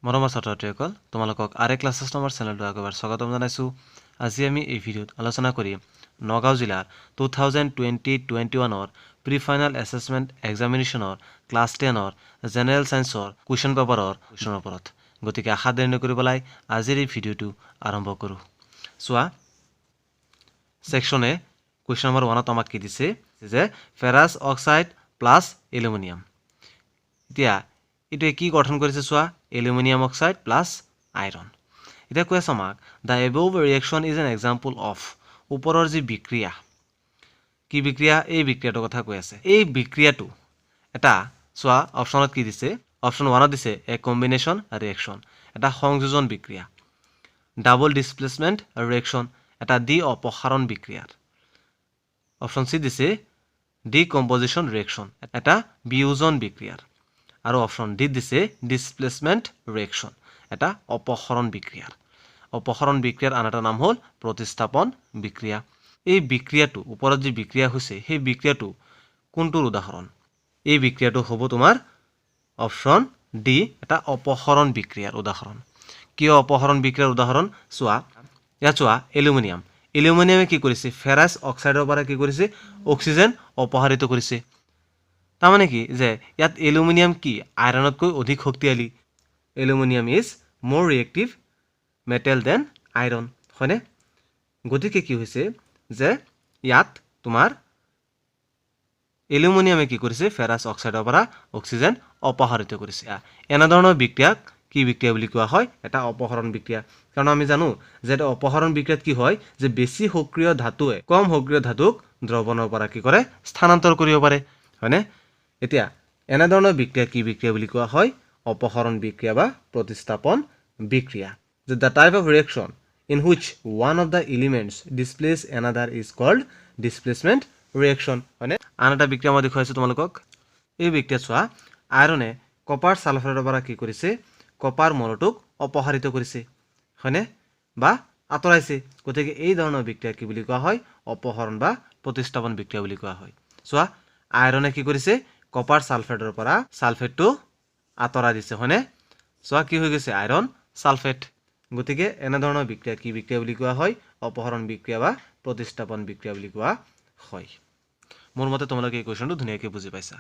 মৰমৰ ছাত্ৰ-ছাত্ৰীসকল তোমালোকক আৰে ক্লাছেছ নামৰ চেনেলটো এবাৰ স্বাগতম জনাইছোঁ। আজি আমি এই ভিডিঅ'ত আলোচনা কৰিম নগাঁও জিলাৰ 2020-21 প্ৰি ফাইনেল এছেছমেণ্ট এক্সামিনেশ্যনৰ ক্লাছ 10ৰ জেনেৰেল সায়েন্সৰ কুৱেশ্যন পেপাৰৰ কুৱেশ্যনৰ ওপৰত। গতিকে আশা দেৰি নকৰিবলৈ আজিৰ এই ভিডিঅ'টো আৰম্ভ কৰোঁ। চোৱা সেকশ্যনে কুৱেশ্যন নম্বৰ 1ত আমাক কি দিছে যে ফেৰাছ অক্সাইড প্লাছ এলুমিনিয়াম। এতিয়া এইটোৱে কি গঠন কৰিছে চোৱা এলুমিনিয়াম অক্সাইড প্লাছ আইৰণ। এতিয়া কৈ আছে আমাক the above reaction is an example of ওপৰৰ যি বিক্ৰিয়া কি বিক্ৰিয়া এই বিক্ৰিয়াটোৰ কথা কৈ আছে। এই বিক্ৰিয়াটো এটা চোৱা অপশ্যনত কি দিছে অপশ্যন 1ত দিছে এ কম্বিনেশ্যন ৰিয়েকশ্যন এটা সংযোজন বিক্ৰিয়া, ডাবল ডিছপ্লেচমেণ্ট ৰিয়েকশ্যন এটা দ্বি অপসাৰণ বিক্ৰিয়াৰ, অপশ্যন চি দিছে ডিকম্পজিশ্যন ৰিয়েকশ্যন এটা বিয়োজন বিক্ৰিয়াৰ, আৰু অপশ্যন ডি দিছে ডিছপ্লেচমেণ্ট ৰিয়েকশ্যন এটা অপসৰণ বিক্ৰিয়াৰ। অপসৰণ বিক্ৰিয়াৰ আন এটা নাম হ'ল প্ৰতিস্থাপন বিক্ৰিয়া। এই বিক্ৰিয়াটো ওপৰত যি বিক্ৰিয়া হৈছে সেই বিক্ৰিয়াটো কোনটোৰ উদাহৰণ? এই বিক্ৰিয়াটো হ'ব তোমাৰ অপশ্যন ডি এটা অপসৰণ বিক্ৰিয়াৰ উদাহৰণ। কিয় অপসৰণ বিক্ৰিয়াৰ উদাহৰণ? চোৱা ইয়াত চোৱা এলুমিনিয়ামে কি কৰিছে ফেৰাছ অক্সাইডৰ পৰা কি কৰিছে অক্সিজেন অপসাৰিত কৰিছে। তাৰমানে কি যে ইয়াত এলুমিনিয়াম কি আইৰণতকৈ অধিক শক্তিশালী। Aluminium is more reactive metal than iron, হয়নে? গতিকে কি হৈছে যে ইয়াত তোমাৰ এলুমিনিয়ামে কি কৰিছে ফেৰাছ অক্সাইডৰ পৰা অক্সিজেন অপসাৰিত কৰিছে। এনেধৰণৰ বিক্ৰিয়াক কি বিক্ৰিয়া বুলি কোৱা হয়? এটা অপহৰণ বিক্ৰিয়া। কাৰণ আমি জানো যে এটা অপহৰণ বিক্ৰিয়াত কি হয় যে বেছি সক্ৰিয় ধাতুৱে কম সক্ৰিয় ধাতুক দ্ৰৱণৰ পৰা কি কৰে স্থানান্তৰ কৰিব পাৰে, হয়নে? এতিয়া এনেধৰণৰ বিক্ৰিয়া কি বিক্ৰিয়া বুলি কোৱা হয়? অপহৰণ বিক্ৰিয়া বা প্ৰতিস্থাপন বিক্ৰিয়া। The type of reaction in which one of the elements displace another is called displacement reaction, হয়নে? আন এটা বিক্ৰিয়া মই দেখুৱাইছোঁ তোমালোকক। এই বিক্ৰিয়াত চোৱা আইৰণে কপাৰ ছালফাইডৰ পৰা কি কৰিছে কপাৰ মলটোক অপসাৰিত কৰিছে, হয়নে? বা আঁতৰাইছে। গতিকে এই ধৰণৰ বিক্ৰিয়া কি বুলি কোৱা হয়? অপহৰণ বা প্ৰতিস্থাপন বিক্ৰিয়া বুলি কোৱা হয়। চোৱা আইৰণে কি কৰিছে কপাৰ ছালফেটৰ পৰা ছালফেটটো আঁতৰাই দিছে, হয়নে? চোৱা কি হৈ গৈছে আইৰণ ছালফেট। গতিকে এনেধৰণৰ বিক্ৰিয়া কি বিক্ৰিয়া বুলি কোৱা হয়? অপহৰণ বিক্ৰিয়া বা প্ৰতিস্থাপন বিক্ৰিয়া বুলি কোৱা হয়। মোৰ মতে তোমালোকে এই কুৱেশ্যনটো ধুনীয়াকৈ বুজি পাইছা।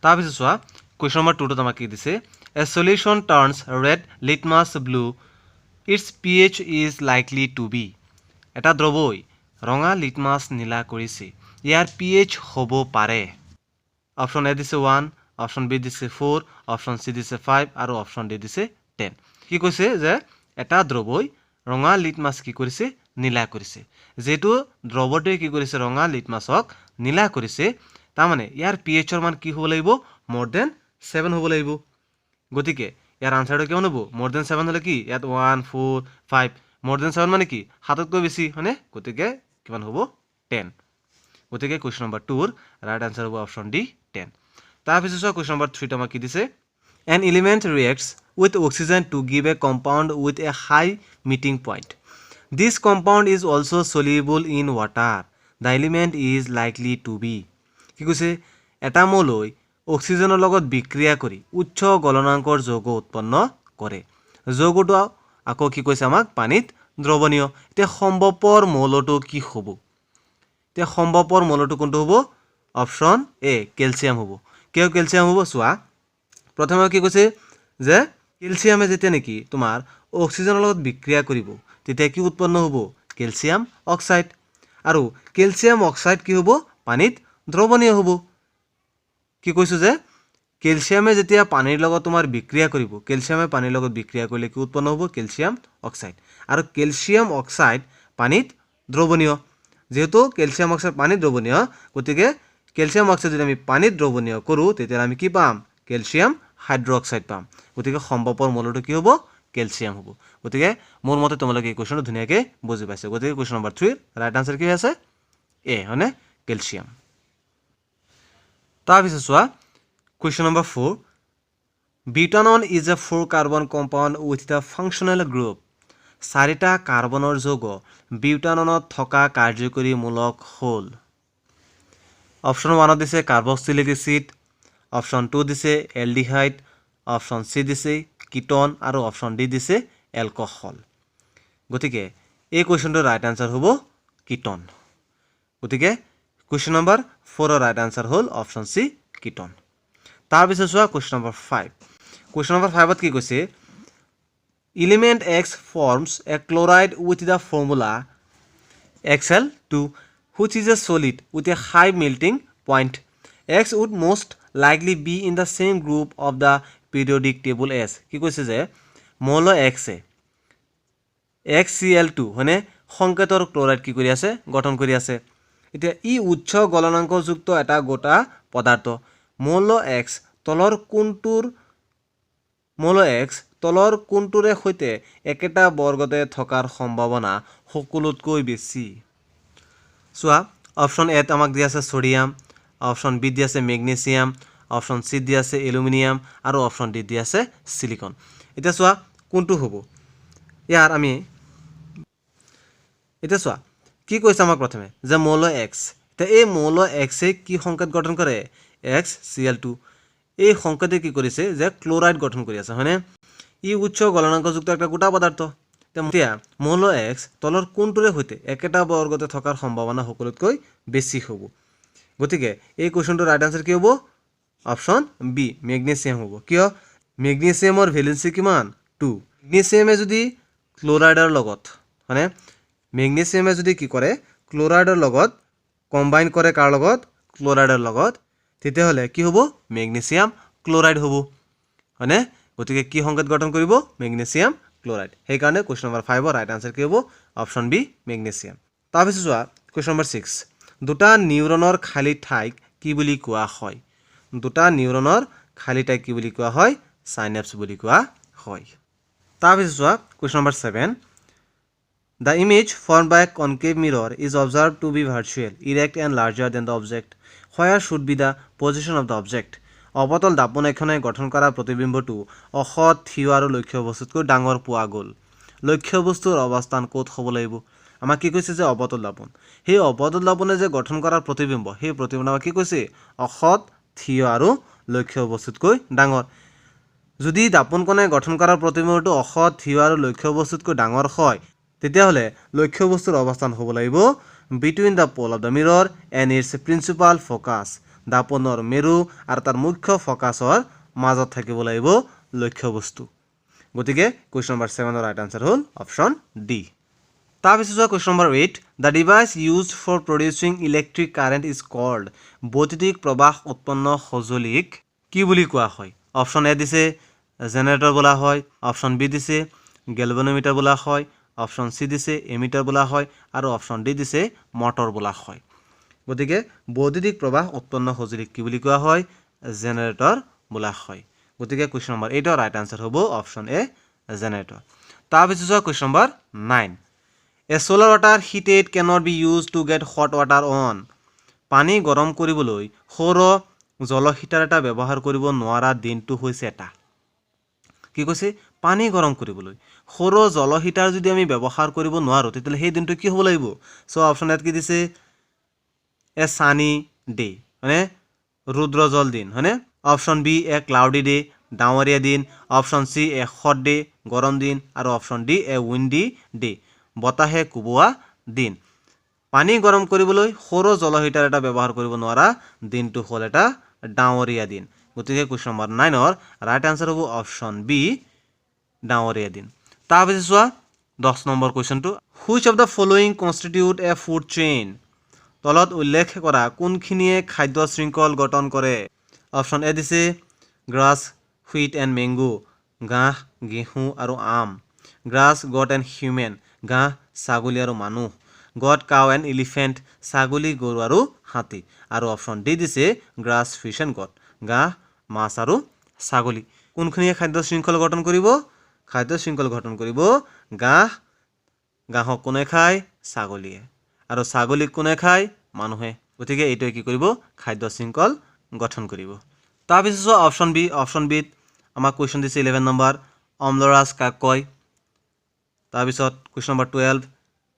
তাৰপিছত চোৱা কুৱেশ্যন নম্বৰ 2ত আমাক কি দিছে a solution turns red litmus blue its pH is likely to be. এটা দ্ৰৱই ৰঙা লিটমাছ নীলা কৰিছে, ইয়াৰ pH হ'ব পাৰে। অপশ্যন এ দিছে 1, অপশ্যন বি দিছে 4, অপশ্যন চি দিছে 5 আৰু অপশ্যন ডি দিছে 10। কি কৈছে যে এটা দ্ৰৱই ৰঙা লিটমাছ কি কৰিছে নীলা কৰিছে। যিহেতু দ্ৰৱটোৱে কি কৰিছে ৰঙা লিটমাছক নীলা কৰিছে, তাৰমানে ইয়াৰ pHৰ মান কি হ'ব লাগিব more than 7 হ'ব লাগিব। গতিকে ইয়াৰ আনচাৰটো কিমান হ'ব? more than 7 হ'লে কি ইয়াত 1, 4, 5 more than 7 মানে কি 7তকৈ বেছি, হয়নে? গতিকে কিমান হ'ব 10। গতিকে কুৱেশ্যন নম্বৰ 2ৰ ৰাইট আনচাৰ হ'ব অপশ্যন ডি 10। তাৰপিছত চোৱা কুৱেশ্যন নম্বৰ 3ত আমাক কি দিছে an element reacts with oxygen to give a compound with a high melting point. This compound is also' soluble in water. The element is likely to be. কি কৈছে এটা মৌলই অক্সিজেনৰ লগত বিক্ৰিয়া কৰি উচ্চ গলনাংকৰ যৌগ উৎপন্ন কৰে। যৌগটো আকৌ কি কৈছে আমাক পানীত দ্ৰৱণীয়। এতিয়া সম্ভৱপৰ মৌলটো কি হ'ব? এতিয়া সম্ভৱপৰ মৌলটো কোনটো হ'ব? অপশ্যন এ কেলছিয়াম হ'ব। কিয় কেলছিয়াম হ'ব? চোৱা প্ৰথমে কি কৈছে যে কেলছিয়ামে যেতিয়া নেকি তোমাৰ অক্সিজেনৰ লগত বিক্ৰিয়া কৰিব তেতিয়া কি উৎপন্ন হ'ব? Calcium oxide. আৰু কেলছিয়াম অক্সাইড কি হ'ব? পানীত দ্ৰৱণীয় হ'ব। কি কৈছোঁ যে কেলছিয়ামে যেতিয়া পানীৰ লগত তোমাৰ বিক্ৰিয়া কৰিব, কেলছিয়ামে পানীৰ লগত বিক্ৰিয়া কৰিলে কি উৎপন্ন হ'ব? Calcium oxide. আৰু কেলছিয়াম অক্সাইড পানীত দ্ৰৱণীয়। যেহেতু কেলছিয়াম অক্সাইড পানীত দ্ৰৱণীয়, গতিকে কেলছিয়াম অক্সাইড যদি আমি পানীত দ্ৰৱণীয় কৰোঁ তেতিয়াহ'লে আমি কি পাম? কেলছিয়াম হাইড্ৰক্সাইড পাম। গতিকে সম্ভৱপৰ মৌলটো কি হ'ব? কেলছিয়াম হ'ব। গতিকে মোৰ মতে তোমালোকে এই কুৱেশ্যনটো ধুনীয়াকৈ বুজি পাইছে। গতিকে কুৱেশ্যন নম্বৰ 3 ৰাইট আনচাৰ কি আছে? এ, হয়নে? কেলছিয়াম। তাৰপিছত চোৱা question number 4 butanone is a 4 carbon compound with the functional group. 4টা কাৰ্বনৰ যৌগ বিউটাননত থকা কাৰ্যকৰী মূলক হ'ল। অপশ্যন 1ত দিছে কাৰ্বক্সিলিক এচিড, অপশ্যন 2 দিছে এলডিহাইড, অপশ্যন চি দিছে কিটন আৰু অপশ্যন ডি দিছে এলকহল গতিকে এই কুৱেশ্যনটোৰ ৰাইট আনচাৰ হ'ব কিটন গতিকে কুৱেশ্যন নম্বৰ 4 ৰাইট আনচাৰ হ'ল অপশ্যন চি কিটন তাৰপিছত চোৱা কুৱেশ্যন নম্বৰ 5 কুৱেশ্যন নম্বৰ 5ত কি কৈছে element X forms a chloride with the formula Xl2 which is a solid with a high melting point. X would most likely be in the same group of the periodic table as কি কৈছে যে মৌল X এ HCl2 হনে সংকেতৰ chloride কি কৰি আছে গঠন কৰি আছে এতিয়া ই উচ্চ গলনাংকযুক্ত এটা গোটা পদাৰ্থ মৌল X তলৰ কোনটোৰে সৈতে একেটা বৰ্গতে থকাৰ সম্ভাৱনা সকলোতকৈ বেছি চোৱা অপশ্যন এ আমাক দি আছে সোডিয়াম অপশ্যন বি দি আছে মেগনেছিয়াম অপশ্যন সি দি আছে এলুমিনিয়াম আৰু অপশ্যন ডি দি আছে সিলিকন এতিয়া চোৱা কোনটো হ'ব ইয়াৰ আমি এতিয়া চোৱা কি কৈছে আমাক প্ৰথমে যে মৌল X এতিয়া এই মৌল X এ কি সংকেত গঠন কৰে HCl2 এই সংকেতে কি কৰিছে যে ক্লোৰাইড গঠন কৰি আছে হয়নে ই উচ্চ গলনাংকযুক্ত একটা গোটা পদাৰ্থ এতিয়া মৌল X তলৰ কোনটোৰে সৈতে একেটা বৰ্গতে থকাৰ সম্ভাৱনা সকলোতকৈ বেছি হ'ব গতিকে এই কোৱেশ্যনটোৰ ৰাইট আনসাৰ কি হ'ব অপশ্যন বি মেগনেছিয়াম হ'ব কিয় মেগনেছিয়ামৰ ভেলেন্সি কিমান 2 মেগনেছিয়ামে যদি ক্লোৰাইডৰ লগত মানে মেগনেছিয়ামে যদি কি কৰে ক্লোৰাইডৰ লগত কম্বাইন কৰে কাৰ লগত ক্লোৰাইডৰ লগত তেতিয়াহ'লে কি হ'ব মেগনেছিয়াম ক্লোৰাইড হ'ব হয়নে গতিকে কি সংকেত গঠন কৰিব মেগনেছিয়াম ক্লোৰাইড সেই কাৰণে কোৱেশ্যন নম্বৰ 5 ৰ ৰাইট আনসাৰ কি হ'ব অপশ্যন বি মেগনেছিয়াম তাৰপিছত চোৱা কোৱেশ্যন নম্বৰ 6 দুটা নিউৰনৰ খালী ঠাইক কি বুলি কোৱা হয় দুটা নিউৰনৰ খালী ঠাইক কি বুলি কোৱা হয় সাইনেপছ বুলি কোৱা হয় তাৰপিছত চোৱা question number 7 The image formed by a concave mirror is observed to be virtual, erect and larger than the object. Where should be the position of the object? অবতল দাপন এখনে গঠন কৰা প্ৰতিবিম্বটো অসৎ থিয় আৰু লক্ষ্য বস্তুতকৈ ডাঙৰ পোৱা গ'ল লক্ষ্য বস্তুৰ অৱস্থান ক'ত হ'ব লাগিব আমাক কি কৈছে যে অবতল দাপন সেই অবতল দাপনে যে গঠন কৰা প্ৰতিবিম্ব সেই প্ৰতিবিম্ব আমাক কি কৈছে অসৎ থিয় আৰু লক্ষ্য বস্তুতকৈ ডাঙৰ যদি দাপন কোণে গঠন কৰা প্ৰতিবিম্বটো অসৎ থিয় আৰু লক্ষ্য বস্তুতকৈ ডাঙৰ হয় তেতিয়াহ'লে লক্ষ্য বস্তুৰ অৱস্থান হ'ব লাগিব between the pole of the mirror and its principal focus দাপনৰ মেৰু আৰু তাৰ মুখ্য ফকাছৰ মাজত থাকিব লাগিব লক্ষ্য বস্তু গতিকে কোৱেশ্যন নম্বৰ 7 ৰ ৰাইট আনসাৰ হ'ল অপশ্যন ডি তাৰপিছত question number 8 the device used for producing electric current is called বৈদ্যুতিক প্ৰবাহ উৎপন্ন সঁজুলিক কি বুলি কোৱা হয় অপশ্যন এ দিছে জেনাৰেটৰ বোলা হয় অপশ্যন বি দিছে গেলভানোমিটাৰ বোলা হয় অপশ্যন সি দিছে এমিটাৰ বোলা হয় আৰু অপশ্যন ডি দিছে মটৰ বোলা হয় গতিকে বৈদ্যুতিক প্ৰবাহ উৎপন্ন সঁজুলিক কি বুলি কোৱা হয় জেনাৰেটৰ বোলা হয় গতিকে কোৱেশ্যন নম্বৰ 8 ৰ ৰাইট আনসাৰ হ'ব অপশ্যন এ জেনাৰেটৰ তাৰপিছত question number 9 A solar water heated cannot be used to get hot water on পানী গৰম কৰিবলৈ সৌৰ জল হিটাৰ এটা ব্যৱহাৰ কৰিব নোৱাৰা দিনটো হৈছে এটা কি কৈছে পানী গৰম কৰিবলৈ সৌৰ জল হিটাৰ যদি আমি ব্যৱহাৰ কৰিব নোৱাৰো তেতিয়ালে সেই দিনটো কি হ'ব লাগিব সো অপশ্যন এত কি দিছে এ সানি ডে মানে ৰুদ্ৰ জল দিন হয়নে option B A cloudy day ডাৱৰীয়া দিন অপশ্যন সি এ হট ডে গৰম দিন আৰু option D A Windy day বতাহে কুবোৱা দিন পানী গৰম কৰিবলৈ সৌৰ জল হিটাৰ এটা ব্যৱহাৰ কৰিব নোৱাৰা দিনটো হ'ল এটা ডাৱৰীয়া দিন গতিকে কোৱেশ্যন নম্বৰ 9 ৰ ৰাইট আনসাৰ হ'ব অপশ্যন বি ডাৱৰীয়া দিন তাৰপিছত চোৱা 10 number কুৱেশ্যনটো which of the following constitute a food chain তলত উল্লেখ কৰা কোনখিনিয়ে খাদ্য শৃংখল গঠন কৰে অপশ্যন এ দিছে গ্ৰাছ হুইট এণ্ড মেংগো ঘাঁহ গেহু আৰু আম গ্ৰাছ গট এণ্ড হিউমেন ঘাঁহ ছাগলী আৰু মানুহ গট কাউ এণ্ড এলিফেণ্ট ছাগলী গৰু আৰু হাতী আৰু অপশ্যন ডি দিছে গ্ৰাছ ফিছ এণ্ড গট ঘাঁহ মাছ আৰু ছাগলী কোনখিনিয়ে খাদ্য শৃংখল গঠন কৰিব খাদ্য শৃংখল গঠন কৰিব ঘাঁহক কোনে খায় ছাগলীয়ে আৰু ছাগলীক কোনে খায় মানুহে গতিকে এইটোৱে কি কৰিব খাদ্য শৃংখল গঠন কৰিব তাৰপিছত অপশ্যন বিত আমাক কুৱেশ্যন দিছে 11 নম্বৰ অম্লৰাজ কাক কয় তাৰপিছত কুৱেশ্যন নম্বৰ 12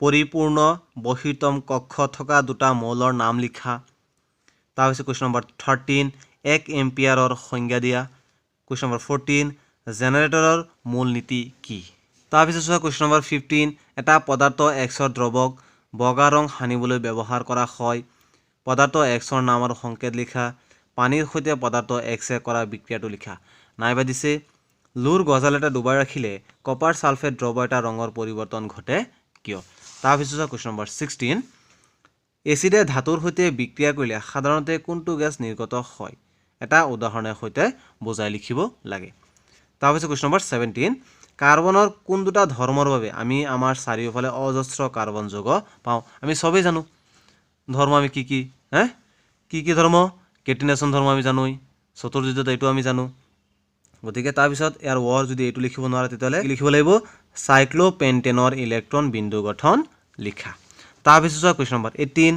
পৰিপূৰ্ণ বহিৰ্তম কক্ষ থকা দুটা মৌলৰ নাম লিখা তাৰপিছত কুৱেশ্যন নম্বৰ 13 1 এম্পিয়াৰৰ সংজ্ঞা দিয়া কুৱেশ্যন নম্বৰ 14 জেনেৰেটৰৰ মূলনীতি কি? তাৰপিছত চোৱা কুৱেশ্যন নম্বৰ 15 এটা পদাৰ্থ এক্সৰ দ্ৰৱক বগা ৰং সানিবলৈ ব্যৱহাৰ কৰা হয়। পদাৰ্থ এক্সৰ নাম আৰু সংকেত লিখা। পানীৰ সৈতে পদাৰ্থ এক্সে কৰা বিক্ৰিয়াটো লিখা। নাইবা দিছে লুৰ গজাল এটা ডুবাই ৰাখিলে কপাৰ ছালফেট দ্ৰৱ এটা ৰঙৰ পৰিৱৰ্তন ঘটে কিয়? তাৰপিছত চোৱা কুৱেশ্যন নম্বৰ 16 এচিডে ধাতুৰ সৈতে বিক্ৰিয়া কৰিলে সাধাৰণতে কোনটো গেছ নিৰ্গত হয়? এটা উদাহৰণৰ সৈতে বুজাই লিখিব লাগে। তাৰপিছত কুৱেশ্যন নম্বৰ 17 কাৰ্বনৰ কোন দুটা ধৰ্মৰ বাবে আমি আমাৰ চাৰিওফালে অজস্ৰ কাৰ্বন যৌগ পাওঁ? আমি সবেই জানো ধৰ্ম আমি কি কি ধৰ্ম? কেটিনেশ্যন ধৰ্ম আমি জানোই, চতুৰ্যুজত এইটো আমি জানো। গতিকে তাৰপিছত ইয়াৰ ৱৰ যদি এইটো লিখিব নোৱাৰে তেতিয়াহ'লে কি লিখিব লাগিব? চাইক্লোপেণ্টেনৰ ইলেক্ট্ৰন বিন্দু গঠন লিখা। তাৰপিছত চোৱা কুৱেশ্যন নম্বৰ 18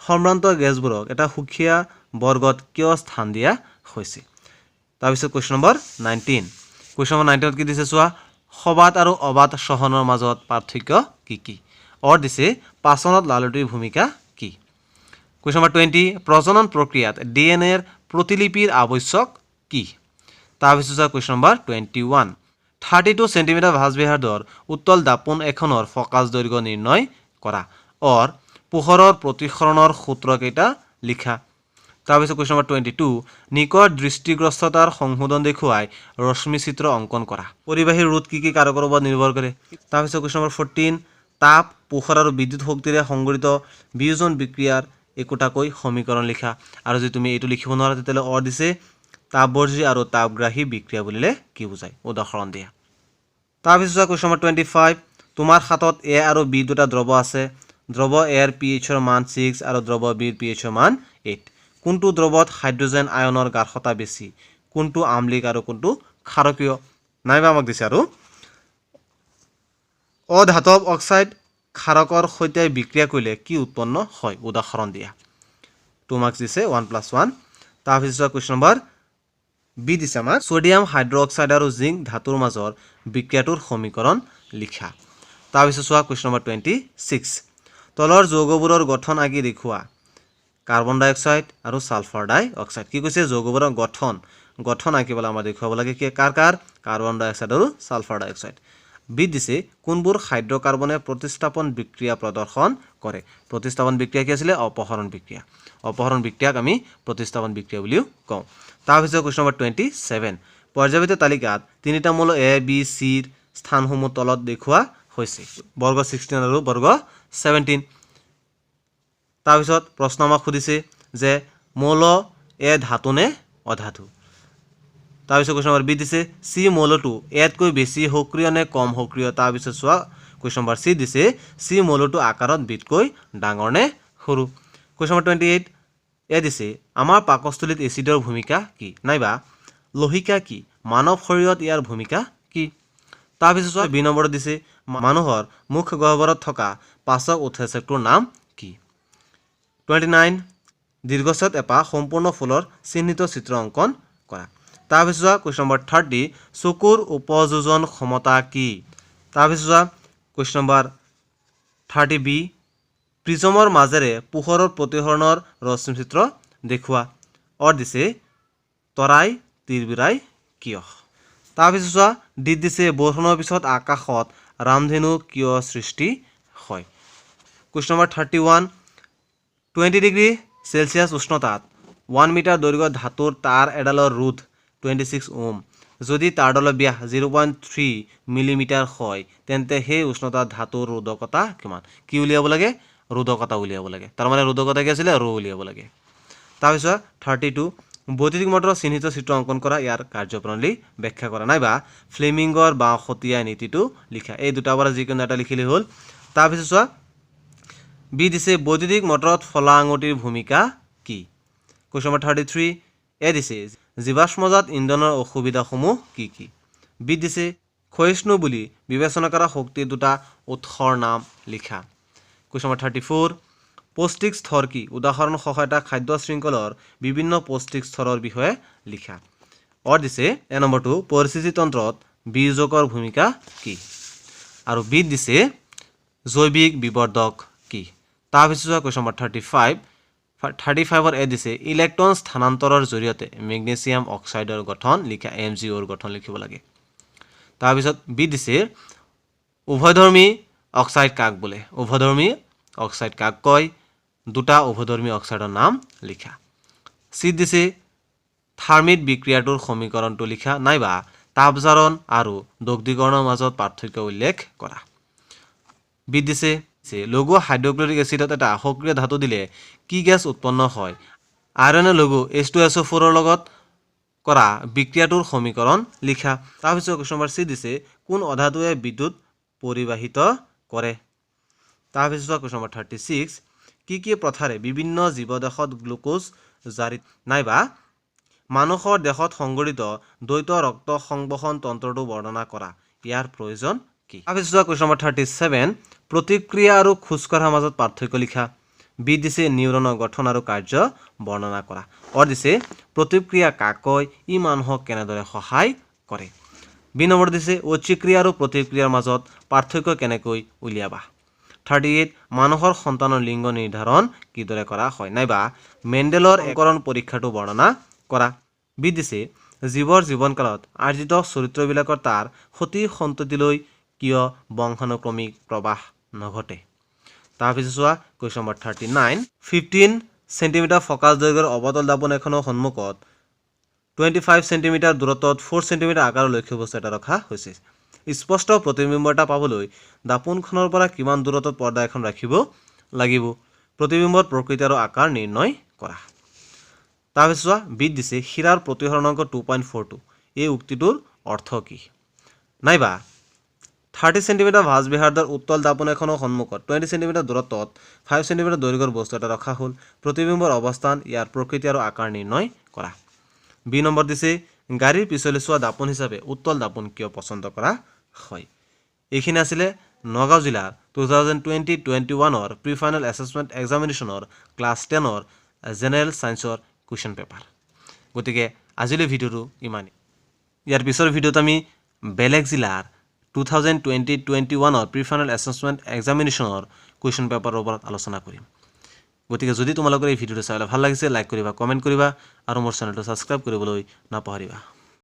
সম্ভ্ৰান্ত গেছবোৰক এটা সুকীয়া বৰ্গত কিয় স্থান দিয়া হৈছে? তাৰপিছত কুৱেশ্যন নম্বৰ 19 কুৱেশ্যন নম্বৰ 19ত কি দিছে চোৱা সবাত আৰু অবাত সহনৰ মাজত পাৰ্থক্য কি কি? অৰ দিছে পাচনত লালুটিৰ ভূমিকা কি? কুৱেশ্যন নম্বৰ 20 প্ৰজনন প্ৰক্ৰিয়াত ডিএনএৰ প্ৰতিলিপিৰ আৱশ্যক কি? তাৰপিছত চোৱা কুৱেশ্যন নম্বৰ 21 32 সেণ্টিমিটাৰ ভাঁজবিহাৰ্ডৰ উত্তল দাপোন এখনৰ ফকাছ দৈৰ্ঘ্য নিৰ্ণয় কৰা। অৰ পোহৰৰ প্ৰতিসৰণৰ সূত্ৰ কেইটা লিখা। তাৰপিছত কুৱেশ্যন নম্বৰ 22 নিকট দৃষ্টিগ্ৰস্ততাৰ সংশোধন দেখুৱাই ৰশ্মি চিত্ৰ অংকন কৰা। পৰিবাহী ৰোধ কি কাৰকৰ ওপৰত নিৰ্ভৰ কৰে? তাৰপিছত কুৱেশ্যন নম্বৰ 14 তাপ পোহৰ আৰু বিদ্যুৎ শক্তিৰে সংঘটিত বিয়োজন বিক্ৰিয়াৰ একোটাকৈ সমীকৰণ লিখা। আৰু যদি তুমি এইটো লিখিব নোৱাৰা তেতিয়াহ'লে অৰ দিছে তাপবৰ্জী আৰু তাপগ্ৰাহী বিক্ৰিয়া বুলিলে কি বুজায়? উদাহৰণ দিয়া। তাৰপিছত কুৱেশ্যন নম্বৰ 25 তোমাৰ হাতত এ আৰু বি দুটা দ্ৰৱ আছে। দ্ৰৱ এৰ pHৰ মান 6 আৰু দ্ৰৱ বিৰ pHৰ মান 8। কোনটো দ্ৰৱত হাইড্ৰজেন আয়নৰ গাঢ়তা বেছি? কোনটো আম্লিক আৰু কোনটো ক্ষাৰকীয়? নাইবা আমাক দিছে আৰু অধাতব অক্সাইড ক্ষাৰকৰ সৈতে বিক্ৰিয়া কৰিলে কি উৎপন্ন হয়? উদাহৰণ দিয়া। 2 মাৰ্কছ দিছে 1+1। তাৰপিছত কুৱেশ্যন নম্বৰ বি দিছে আমাক ছডিয়াম হাইড্ৰক্সাইড আৰু জিংক ধাতুৰ মাজৰ বিক্ৰিয়াটোৰ সমীকৰণ লিখা। তাৰপিছত চোৱা কুৱেশ্যন নম্বৰ 26 তলৰ যৌগবোৰৰ গঠন আঁকি দেখুওৱা। কাৰ্বন ডাই অক্সাইড আৰু ছালফাৰ ডাই অক্সাইড। কি কৈছে? যৌগবোৰৰ গঠন আঁকিবলৈ আমাৰ দেখুৱাব লাগে কি কাৰ কাৰ্বন ডাই অক্সাইড আৰু ছালফাৰ ডাই অক্সাইড। বি দিছে কোনবোৰ হাইড্ৰকাৰ্বনে প্ৰতিস্থাপন বিক্ৰিয়া প্ৰদৰ্শন কৰে? প্ৰতিস্থাপন বিক্ৰিয়া কি আছিলে? অপহৰণ বিক্ৰিয়া। অপহৰণ বিক্ৰিয়াক আমি প্ৰতিস্থাপন বিক্ৰিয়া বুলিও কওঁ। তাৰপিছত কুৱেশ্যন নম্বৰ 27 পৰ্যায়বৃত্ত তালিকাত তিনিটা মূল এ বি চিৰ স্থানসমূহ তলত দেখুওৱা হৈছে। বৰ্গ 16 আৰু বৰ্গ 17। তাৰপিছত প্ৰশ্ন আমাক সুধিছে যে মৌল এ ধাতু নে অধাতু? তাৰপিছত কুৱেশ্যন নম্বৰ বি দিছে চি মৌলটো এতকৈ বেছি সক্ৰিয় নে কম সক্ৰিয়? তাৰপিছত চোৱা কুৱেশ্যন নম্বৰ চি দিছে চি মৌলটো আকাৰত বিতকৈ ডাঙৰ নে সৰু? কুৱেশ্যন নম্বৰ 28 এ দিছে আমাৰ পাকস্থলীত এচিডৰ ভূমিকা কি? নাইবা লহিকা কি? মানৱ শৰীৰত ইয়াৰ ভূমিকা কি? তাৰপিছত চোৱা বি নম্বৰত দিছে মানুহৰ মুখ গহ্বৰত থকা পাচক উৎসেচকটোৰ নাম কি? 29 দীৰ্ঘছত এপাহ সম্পূৰ্ণ ফুলৰ চিহ্নিত চিত্ৰ অংকন কৰা। তাৰপিছত চোৱা কুৱেশ্যন নম্বৰ 30 চকুৰ উপযোজন ক্ষমতা কি? তাৰপিছত চোৱা কুৱেশ্যন নম্বৰ 30 বি প্ৰিজমৰ মাজেৰে পোহৰৰ প্ৰতিসৰণৰ ৰশ্মি চিত্ৰ দেখুওৱা। অৰ দিছে তৰাই তিৰবিৰাই কিয়? তাৰপিছত চোৱা ডিত দিছে বৰষুণৰ পিছত আকাশত ৰামধেনু কিয় সৃষ্টি হয়? কুৱেশ্যন নম্বৰ 31 20 ডিগ্ৰী চেলচিয়াছ উষ্ণতাত 1 মিটাৰ দৈৰ্ঘ্যৰ ধাতুৰ তাঁৰ এডালৰ ৰোধ 26 ওম। যদি তাঁৰডালৰ ব্যাস 0.3 মিলিমিটাৰ হয় তেন্তে সেই উষ্ণতাত ধাতুৰ ৰোধকতা কিমান? কি উলিয়াব লাগে? ৰোধকতা উলিয়াব লাগে। তাৰমানে ৰোধকতা কি আছিলে? ৰৌ উলিয়াব লাগে। তাৰপিছত 32 বৈদ্যুতিক মটৰৰ চিহ্নিত চিত্ৰ অংকন কৰা। ইয়াৰ কাৰ্যপ্ৰণালী ব্যাখ্যা কৰা। নাইবা ফ্লেমিংগৰ বাঁওখতীয়া নীতিটো লিখা। এই দুটাৰ পৰা যিকোনো এটা লিখিলেই হ'ল। তাৰপিছত চোৱা বি দিছে বৈদ্যুতিক মটৰত ফলা আঙুঠিৰ ভূমিকা কি? কুৱেশ্যন নম্বৰ 33 এ দিছে জীৱাশ্মজাত ইন্ধনৰ অসুবিধাসমূহ কি কি? বি দিছে ক্ষয়িষ্ণু বুলি বিবেচনা কৰা শক্তিৰ দুটা উৎসৰ নাম লিখা। কুৱেশ্যন নম্বৰ 34 পৌষ্টিক স্তৰ কি? উদাহৰণ সহ এটা খাদ্য শৃংখলৰ বিভিন্ন পৌষ্টিক স্তৰৰ বিষয়ে লিখা। অৰ দিছে এ নম্বৰটো পৰিস্থিতি তন্ত্ৰত বিয়োজকৰ ভূমিকা কি? আৰু বিত দিছে জৈৱিক বিবৰ্ধক কি? তাৰপিছত কুৱেশ্যন নম্বৰ 35 এ দিছে ইলেক্ট্ৰন স্থানান্তৰৰ জৰিয়তে মেগনেছিয়াম অক্সাইডৰ গঠন লিখা। MgOৰ গঠন লিখিব লাগে। তাৰপিছত বি দিছে উভয়ধৰ্মী অক্সাইড কাক বোলে উভয়ধৰ্মী অক্সাইড কাক কয় দুটা উভয়ধৰ্মী অক্সাইডৰ নাম লিখা চি দিছে থাৰ্মিট বিক্ৰিয়াটোৰ সমীকৰণটো লিখা নাইবা তাপজাৰণ আৰু দগ্ধীকৰণৰ মাজত পাৰ্থক্য উল্লেখ কৰা বি দিছে লঘু হাইড্ৰক্লৰিক এচিডত এটা সক্ৰিয় ধাতু দিলে কি গেছ উৎপন্ন হয় আইৰনে লঘু H2SO4 ৰ লগত কৰা বিক্ৰিয়াটোৰ সমীকৰণ লিখা তাৰপিছত কোৱেশ্চন নম্বৰ চি দিছে কোন অধাতুৱে বিদ্যুৎ পৰিবাহিত কৰে তাৰপিছত কোৱেশ্চন নম্বৰ 36 কি প্ৰথাৰে বিভিন্ন জীৱদেশত গ্লুকোজ জাৰি নাইবা মানুহৰ দেহত সংঘটিত দ্বৈত ৰক্ত সংবহন তন্ত্ৰটো বৰ্ণনা কৰা ইয়াৰ প্ৰয়োজন কি তাৰপিছত কোৱেশ্চন নম্বৰ 37 প্ৰতিক্ৰিয়া আৰু খোজকঢ়াৰ মাজত পাৰ্থক্য লিখা বি দিছে নিউৰনৰ গঠন আৰু কাৰ্য বৰ্ণনা কৰা অৰ দিছে প্ৰতিক্ৰিয়া কাক কয় ই মানুহক কেনেদৰে সহায় কৰে বি নম্বৰ দিছে ঐচ্ছিক্ৰিয়া আৰু প্ৰতিক্ৰিয়াৰ মাজত পাৰ্থক্য কেনেকৈ উলিয়াবা 38 মানুহৰ সন্তানৰ লিংগ নিৰ্ধাৰণ কিদৰে কৰা হয় নাইবা মেণ্ডেলৰ একৰণ পৰীক্ষাটো বৰ্ণনা কৰা বি দিছে জীৱৰ জীৱনকালত আৰ্জিত চৰিত্ৰবিলাকৰ তাৰ সতি সন্ততিলৈ কিয় বংশানুক্ৰমিক প্ৰবাহ নঘটে তাৰপিছত চোৱা কুৱেশ্যন নম্বৰ 39 15 সেন্টিমিটাৰ ফকাছ দৈৰ্ঘ্যৰ অৱতল দাপোন এখনৰ সন্মুখত 25 সেন্টিমিটাৰ দূৰত্বত 4 সেন্টিমিটাৰ আকাৰৰ লক্ষ্যবস্তু এটা ৰখা হৈছে স্পষ্ট প্ৰতিবিম্ব এটা পাবলৈ দাপোনখনৰ পৰা কিমান দূৰত্বত পৰ্দা এখন ৰাখিব লাগিব প্ৰতিবিম্বৰ প্ৰকৃতি আৰু আকাৰ নিৰ্ণয় কৰা তাৰপিছত চোৱা বি দিছে হীৰাৰ প্ৰতিহৰণাংক 2.42 এই উক্তিটোৰ অৰ্থ কি নাইবা 30 সেন্টিমিটাৰ ভাঁজ বিহাৰদাৰ উত্তল দাপোন এখনৰ সন্মুখত 20 সেন্টিমিটাৰ দূৰত্বত 5 সেন্টিমিটাৰ দৈৰ্ঘ্যৰ বস্তু এটা ৰখা হ'ল প্ৰতিবিম্বৰ অৱস্থান ইয়াৰ প্ৰকৃতি আৰু আকাৰ নিৰ্ণয় কৰা বি নম্বৰ দিছে গাড়ীৰ পিছলৈ চোৱা দাপোন হিচাপে উত্তল দাপোন কিয় পছন্দ কৰা হয় এইখিনি আছিল নগাঁও জিলাৰ 2020-21 প্ৰি ফাইনেল এছেছমেণ্ট এক্সামিনেশ্যনৰ ক্লাছ 10 জেনেৰেল সায়েন্সৰ কুৱেশ্যন পেপাৰ গতিকে আজিলৈ ভিডিঅ'টো ইমানেই ইয়াৰ পিছৰ ভিডিঅ'ত আমি বেলেগ জিলাৰ 2020-21 প্ৰি ফাইনেল এছেছমেণ্ট এক্সামিনেশ্যনৰ কুৱেশ্যন পেপাৰৰ ওপৰত আলোচনা কৰিম গতিকে যদি তোমালোকৰ এই ভিডিঅ'টো চাই ভাল লাগিছে লাইক কৰিবা কমেণ্ট কৰিবা আৰু মোৰ চেনেলটো ছাবস্ক্ৰাইব কৰিবলৈ নাপাহৰিবা